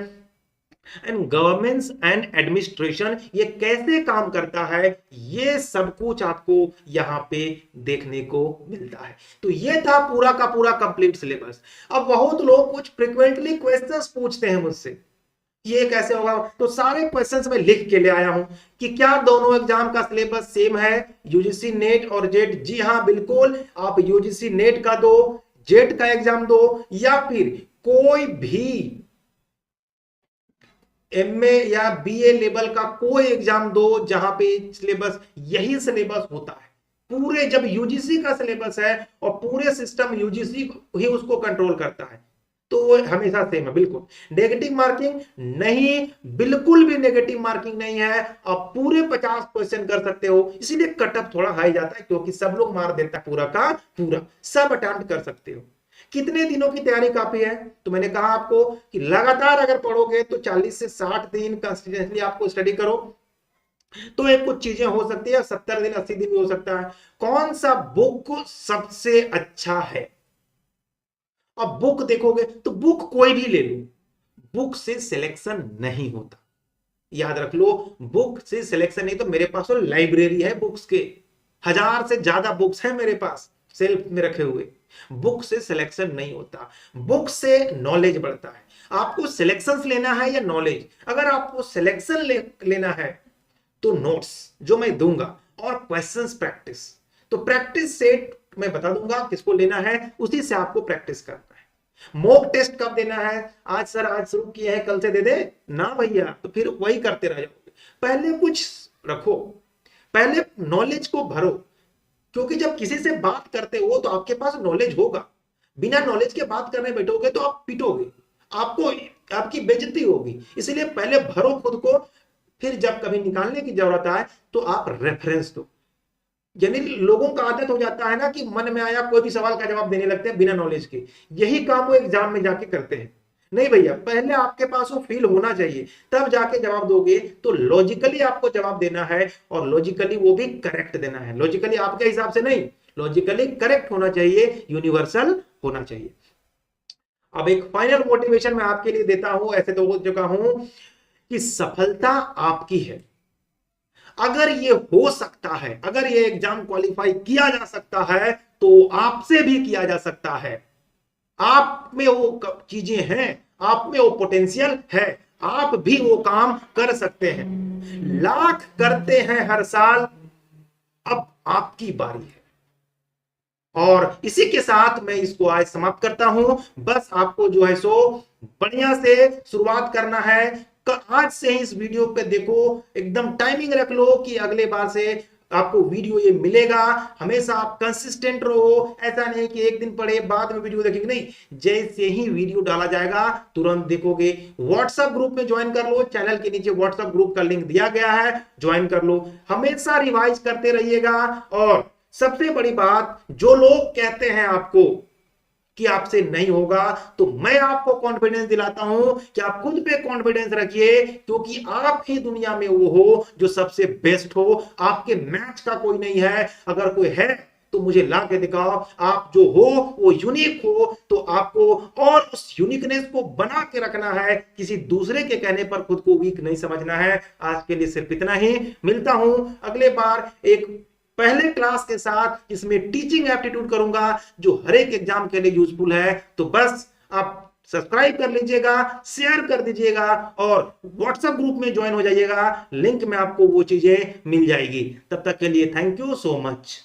एंड गवर्नेंस एंड एडमिनिस्ट्रेशन ये कैसे काम करता है, ये सब कुछ आपको यहां पे देखने को मिलता है। तो ये था पूरा का पूरा कंप्लीट सिलेबस। अब बहुत लोग कुछ फ्रीक्वेंटली क्वेश्चंस पूछते हैं मुझसे, ये कैसे होगा, तो सारे क्वेश्चंस में लिख के ले आया हूं कि क्या दोनों एग्जाम का सिलेबस सेम है, यूजीसी नेट और जेट। जी हां बिल्कुल, आप यूजीसी नेट का दो, जेट का एग्जाम दो, या फिर कोई भी MA या BA लेवल का कोई एग्जाम दो जहां पे सिलेबस यही सिलेबस होता है। पूरे जब यूजीसी का सिलेबस है और पूरे सिस्टम यूजीसी ही उसको कंट्रोल करता है तो वो हमेशा सेम है। बिल्कुल नेगेटिव मार्किंग नहीं, बिल्कुल भी नेगेटिव मार्किंग नहीं है, आप पूरे 50 क्वेश्चन कर सकते हो। इसीलिए कटअप थोड़ा हाई जाता है क्योंकि सब लोग मार देता है पूरा का पूरा, सब अटेम्प्ट कर सकते हो। कितने दिनों की तैयारी काफी है, तो मैंने कहा आपको कि लगातार अगर पढ़ोगे तो 40 से 60 दिन कंसिस्टेंटली आपको स्टडी करो तो एक कुछ चीजें हो सकती है, 70 दिन 80 दिन भी हो सकता है। कौन सा बुक सबसे अच्छा है, अब बुक देखोगे तो बुक कोई भी ले लो, बुक से सिलेक्शन नहीं होता, याद रख लो, बुक से सिलेक्शन नहीं। तो मेरे पास तो लाइब्रेरी है बुक्स के, 1000 से ज्यादा बुक्स हैं मेरे पास सेल्फ में रखे हुए। बुक से सिलेक्शन नहीं होता, बुक से नॉलेज बढ़ता है। आपको सिलेक्शंस लेना है या नॉलेज, अगर आपको सिलेक्शन लेना है तो नोट्स जो मैं दूंगा और क्वेश्चंस प्रैक्टिस, तो प्रैक्टिस सेट मैं बता दूंगा किसको लेना है, उसी से आपको प्रैक्टिस करना है। मॉक टेस्ट कब देना है, आज सर आज शुरू किया है कल से दे दे ना भैया, तो फिर वही करते रह जाओगे। पहले कुछ रखो, पहले नॉलेज को भरो, क्योंकि जब किसी से बात करते हो तो आपके पास नॉलेज होगा। बिना नॉलेज के बात करने बैठोगे तो आप पिटोगे, आपको आपकी बेइज्जती होगी। इसलिए पहले भरो खुद को, फिर जब कभी निकालने की जरूरत आए तो आप रेफरेंस दो। यानी लोगों का आदत हो जाता है ना कि मन में आया कोई भी सवाल का जवाब देने लगते हैं बिना नॉलेज के। यही काम वो एग्जाम में जाके करते हैं। नहीं भैया, पहले आपके पास वो फील होना चाहिए, तब जाके जवाब दोगे। तो लॉजिकली आपको जवाब देना है, और लॉजिकली वो भी करेक्ट देना है। लॉजिकली आपके हिसाब से नहीं, लॉजिकली करेक्ट होना चाहिए, यूनिवर्सल होना चाहिए। अब एक फाइनल मोटिवेशन मैं आपके लिए देता हूं, ऐसे तो हो चुका हूं कि सफलता आपकी है। अगर ये हो सकता है, अगर ये एग्जाम क्वालिफाई किया जा सकता है, तो आपसे भी किया जा सकता है। आप में वो चीजें हैं, आप में वो पोटेंशियल है, आप भी वो काम कर सकते हैं। लाख करते हैं हर साल, अब आपकी बारी है। और इसी के साथ मैं इसको आज समाप्त करता हूं। बस आपको जो है सो बढ़िया से शुरुआत करना है। आज से ही इस वीडियो पे देखो, एकदम टाइमिंग रख लो कि अगले बार से आपको वीडियो ये मिलेगा। हमेशा आप कंसिस्टेंट रहो, ऐसा नहीं कि एक दिन पढ़े बाद में वीडियो देखेंगे, नहीं, जैसे ही वीडियो डाला जाएगा तुरंत देखोगे। व्हाट्सएप ग्रुप में ज्वाइन कर लो, चैनल के नीचे व्हाट्सएप ग्रुप का लिंक दिया गया है, ज्वाइन कर लो। हमेशा रिवाइज करते रहिएगा। और सबसे बड़ी बात, जो लोग कहते हैं आपको कि आपसे नहीं होगा, तो मैं आपको कॉन्फिडेंस दिलाता हूं कि आप खुद पे कॉन्फिडेंस रखिए, क्योंकि आप ही दुनिया में वो हो जो सबसे बेस्ट हो। आपके मैच का कोई नहीं है। अगर कोई है तो मुझे ला के दिखाओ। आप जो हो वो यूनिक हो, तो आपको और उस यूनिकनेस को बना के रखना है। किसी दूसरे के कहने पर खुद को वीक नहीं समझना है। आज के लिए सिर्फ इतना ही। मिलता हूं अगले बार एक पहले क्लास के साथ, इसमें टीचिंग एप्टीट्यूड करूंगा, जो हर एक एग्जाम के लिए यूजफुल है। तो बस आप सब्सक्राइब कर लीजिएगा, शेयर कर दीजिएगा, और व्हाट्सएप ग्रुप में ज्वाइन हो जाइएगा। लिंक में आपको वो चीजें मिल जाएगी। तब तक के लिए थैंक यू सो मच।